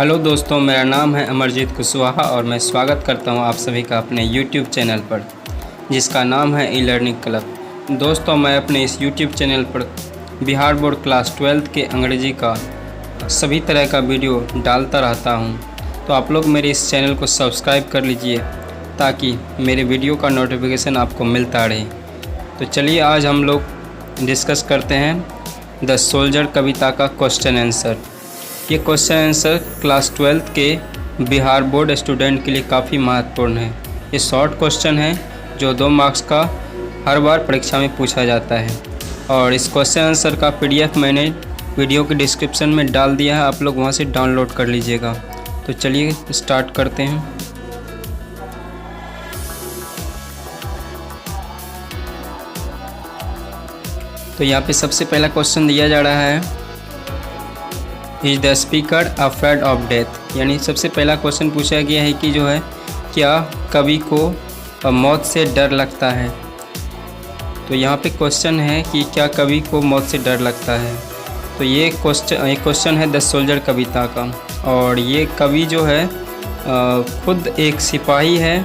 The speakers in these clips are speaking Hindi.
हेलो दोस्तों, मेरा नाम है अमरजीत कुशवाहा और मैं स्वागत करता हूं आप सभी का अपने YouTube चैनल पर, जिसका नाम है ई लर्निंग क्लब। दोस्तों, मैं अपने इस YouTube चैनल पर बिहार बोर्ड क्लास 12th के अंग्रेजी का सभी तरह का वीडियो डालता रहता हूं, तो आप लोग मेरे इस चैनल को सब्सक्राइब कर लीजिए ताकि मेरे वीडियो का नोटिफिकेशन आपको मिलता रहे। तो चलिए आज हम लोग डिस्कस करते हैं द सोल्जर कविता का क्वेश्चन आंसर। ये क्वेश्चन आंसर क्लास 12th के बिहार बोर्ड स्टूडेंट के लिए काफ़ी महत्वपूर्ण है। ये शॉर्ट क्वेश्चन है जो 2 मार्क्स का हर बार परीक्षा में पूछा जाता है और इस क्वेश्चन आंसर का PDF मैंने वीडियो के डिस्क्रिप्शन में डाल दिया है, आप लोग वहां से डाउनलोड कर लीजिएगा। तो चलिए स्टार्ट करते हैं। तो यहाँ पे सबसे पहला क्वेश्चन दिया जा रहा है, is the speaker afraid of death. यानी सबसे पहला क्वेश्चन पूछा गया है कि जो है क्या कवि को मौत से डर लगता है। तो यहाँ पे क्वेश्चन है कि क्या कवि को मौत से डर लगता है। तो ये क्वेश्चन है द सोल्जर कविता का, और ये कवि जो है खुद एक सिपाही है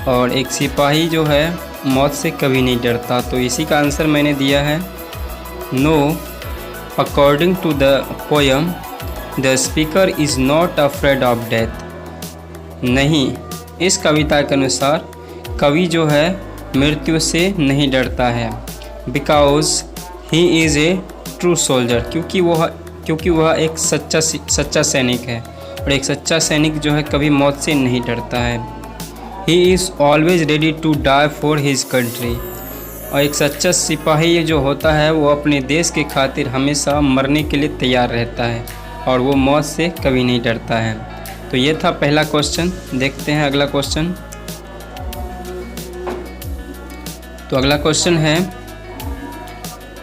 और एक सिपाही जो है मौत से कभी नहीं डरता। तो इसी का आंसर मैंने दिया है no. According to the poem the speaker is not afraid of death. नहीं, इस कविता के अनुसार कवि जो है मृत्यु से नहीं डरता है। Because he is a true soldier, क्योंकि वह एक सच्चा सैनिक है और एक सच्चा सैनिक जो है कभी मौत से नहीं डरता है। He is always ready to die for his country. और एक सच्चा सिपाही जो होता है वो अपने देश के खातिर हमेशा मरने के लिए तैयार रहता है और वो मौत से कभी नहीं डरता है। तो ये था पहला क्वेश्चन। देखते हैं अगला क्वेश्चन। तो अगला क्वेश्चन है,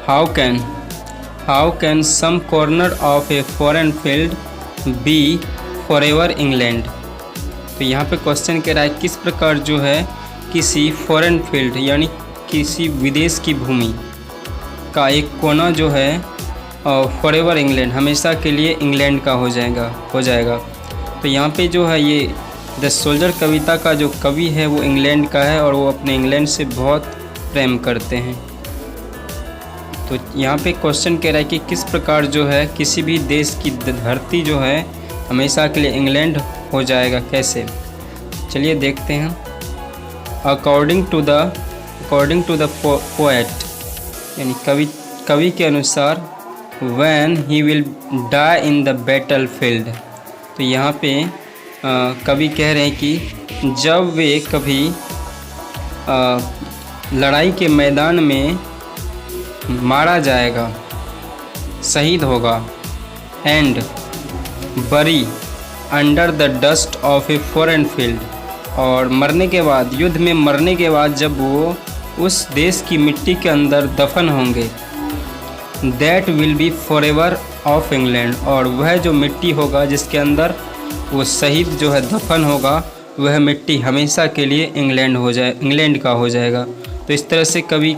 how can some corner of a foreign field be forever England. तो यहाँ पे क्वेश्चन कह रहा है किस प्रकार जो है किसी फॉरेन फील्ड यानी किसी विदेश की भूमि का एक कोना जो है फॉरएवर इंग्लैंड हमेशा के लिए इंग्लैंड का हो जाएगा। तो यहाँ पे जो है ये द सोल्जर कविता का जो कवि है वो इंग्लैंड का है और वो अपने इंग्लैंड से बहुत प्रेम करते हैं। तो यहाँ पे क्वेश्चन कह रहा है कि किस प्रकार जो है किसी भी देश की धरती जो है हमेशा के लिए इंग्लैंड हो जाएगा, कैसे। चलिए देखते हैं। अकॉर्डिंग टू द पोएट यानी कवि के अनुसार when he will die in the battlefield। तो यहाँ पे कवि कह रहे हैं कि जब वे कभी लड़ाई के मैदान में मारा जाएगा, शहीद होगा, एंड बरी under the dust of a foreign field. और मरने के बाद, युद्ध में मरने के बाद जब वो उस देश की मिट्टी के अंदर दफन होंगे, that will be forever of England. और वह जो मिट्टी होगा जिसके अंदर वो शहीद जो है दफन होगा, वह मिट्टी हमेशा के लिए इंग्लैंड का हो जाएगा। तो इस तरह से कवि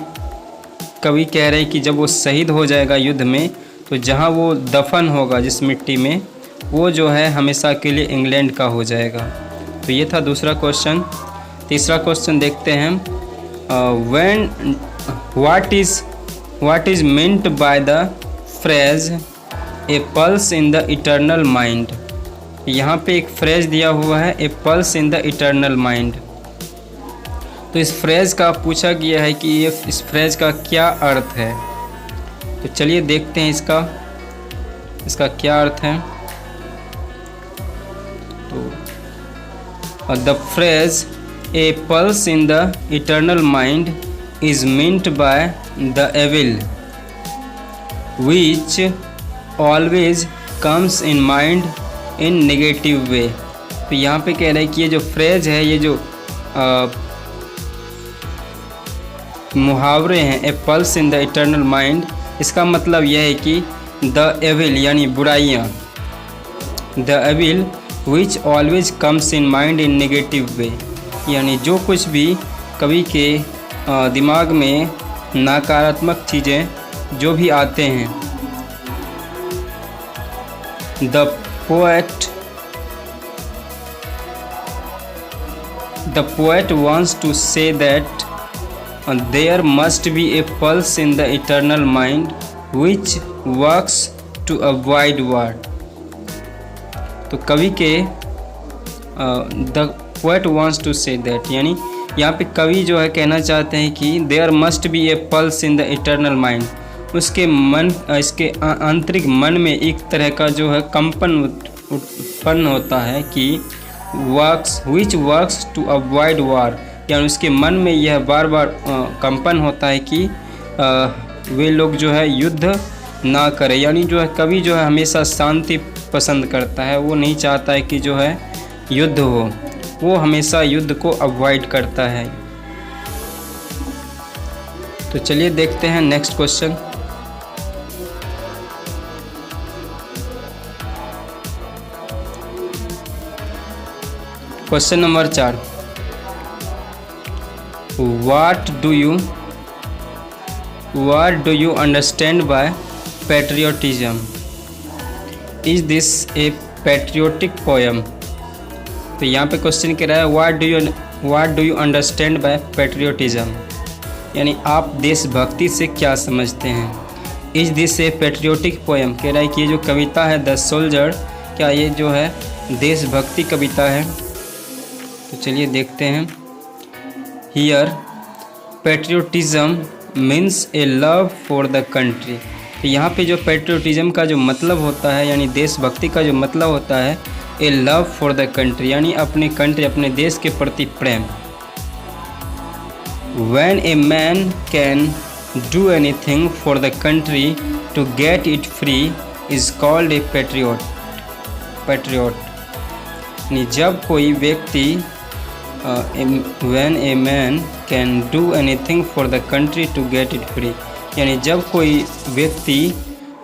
कह रहे हैं कि जब वो शहीद हो जाएगा युद्ध में, तो जहाँ वो दफन होगा जिस मिट्टी में, वो जो है हमेशा के लिए इंग्लैंड का हो जाएगा। तो ये था दूसरा क्वेश्चन। तीसरा क्वेश्चन देखते हैं, What is meant by the phrase a pulse in the eternal mind। यहाँ पे एक फ्रेज दिया हुआ है a pulse in the eternal mind। तो इस फ्रेज का पूछा गया है कि इस फ्रेज का क्या अर्थ है। तो चलिए देखते हैं इसका क्या अर्थ है। तो the phrase a pulse in the eternal mind is meant by the evil which always comes in mind in negative way। तो यहाँ पे कह रहे हैं कि ये जो फ्रेज है, ये जो मुहावरे हैं a pulse in the eternal mind, इसका मतलब यह है कि द एविल यानी बुराइयाँ, the evil which always comes in mind in negative way, यानी जो कुछ भी कवि के दिमाग में नकारात्मक चीज़ें जो भी आते हैं, the poet the poet wants to say that there must be a pulse in the eternal mind which works to avoid war. तो कवि के the poet wants to say that, यानी यहाँ पे कवि जो है कहना चाहते हैं कि there must be a pulse in the eternal mind, उसके मन, इसके आंतरिक मन में एक तरह का जो है कंपन उत्पन्न होता है कि विच वर्क्स टू अवॉइड वार, यानी उसके मन में यह बार बार कंपन होता है कि वे लोग जो है युद्ध ना करें। यानी जो है कवि जो है हमेशा शांति पसंद करता है, वो नहीं चाहता है कि जो है युद्ध हो, वो हमेशा युद्ध को अवॉइड करता है। तो चलिए देखते हैं next question. Question number 4, What do you understand by patriotism? Is this a patriotic poem? तो यहाँ पे क्वेश्चन कह रहा है What do you understand by patriotism? यानी आप देशभक्ति से क्या समझते हैं। Is this a patriotic poem? कह रहा है कि ये जो कविता है द सोल्जर, क्या ये जो है देशभक्ति कविता है। तो चलिए देखते हैं। Here patriotism means a love for the country। तो यहाँ पे जो पेट्रियोटिज्म का जो मतलब होता है, यानी देशभक्ति का जो मतलब होता है ए लव फॉर द कंट्री, यानी अपने कंट्री, अपने देश के प्रति प्रेम। When a man can do anything for the country to get it free is called a patriot। यानी जब कोई व्यक्ति when a man can do anything for the country to get it free, यानी जब कोई व्यक्ति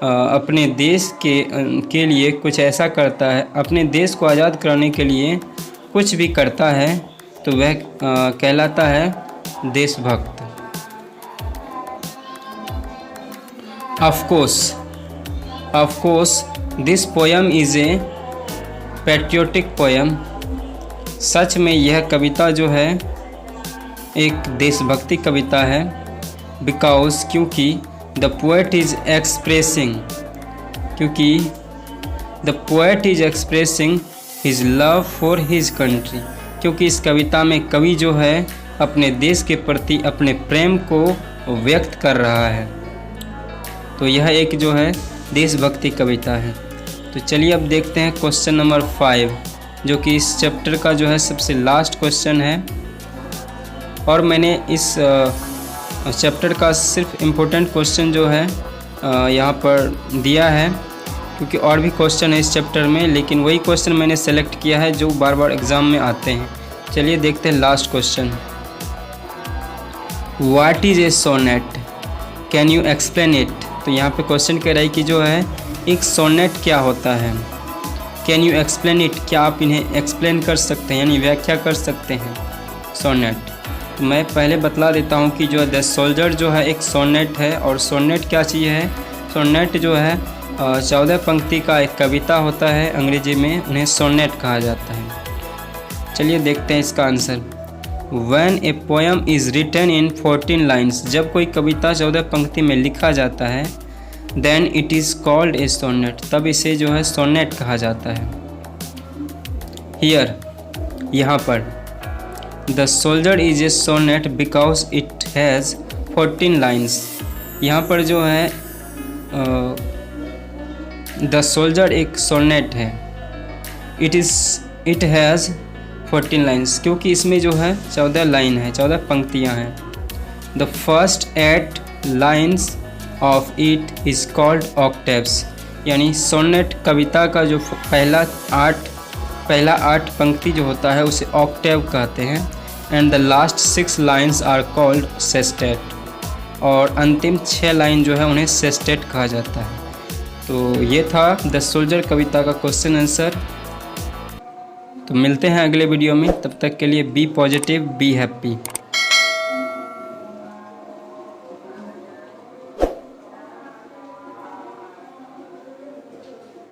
अपने देश के लिए कुछ ऐसा करता है, अपने देश को आज़ाद कराने के लिए कुछ भी करता है, तो वह कहलाता है देशभक्त। Of course this poem is a patriotic poem। सच में यह कविता जो है एक देशभक्ति कविता है। बिकॉज क्योंकि the poet is expressing his love for his country, क्योंकि इस कविता में कवि जो है अपने देश के प्रति अपने प्रेम को व्यक्त कर रहा है। तो यह एक जो है देशभक्ति कविता है। तो चलिए अब देखते हैं क्वेश्चन नंबर 5, जो कि इस चैप्टर का जो है सबसे लास्ट क्वेश्चन है। और मैंने इस चैप्टर का सिर्फ इम्पोर्टेंट क्वेश्चन जो है यहाँ पर दिया है, क्योंकि और भी क्वेश्चन है इस चैप्टर में, लेकिन वही क्वेश्चन मैंने सेलेक्ट किया है जो बार बार एग्ज़ाम में आते हैं। चलिए देखते हैं last question. What is a sonnet, can you explain it. तो यहाँ पे क्वेश्चन कह रहा है कि जो है एक सोनेट क्या होता है। कैन यू एक्सप्लेन इट, क्या आप इन्हें एक्सप्लेन कर सकते हैं, यानी व्याख्या कर सकते हैं सोनेट। तो मैं पहले बतला देता हूँ कि जो है द सोल्जर जो है एक सोनेट है। और सोनेट क्या चीज़ है, सोनेट जो है 14 पंक्ति का एक कविता होता है, अंग्रेजी में उन्हें सोनेट कहा जाता है। चलिए देखते हैं इसका answer. When a poem is written in 14 lines, जब कोई कविता 14 पंक्ति में लिखा जाता है, then it is called a sonnet, तब इसे जो है सोनेट कहा जाता है। Here, यहाँ पर The soldier is a sonnet because it has 14 lines। यहाँ पर जो है The soldier एक सोनेट है। It has 14 lines, क्योंकि इसमें जो है 14 लाइन है, 14 पंक्तियाँ हैं। The first 8 lines of it is called octaves, यानी सोनेट कविता का जो पहला 8 पंक्ति जो होता है उसे ऑक्टेव कहते हैं। And the last 6 lines are called sestet, और अंतिम 6 लाइन जो है उन्हें सेस्टेट कहा जाता है। तो ये था द सोल्जर कविता का क्वेश्चन आंसर। तो मिलते हैं अगले वीडियो में, तब तक के लिए बी पॉजिटिव, बी हैप्पी।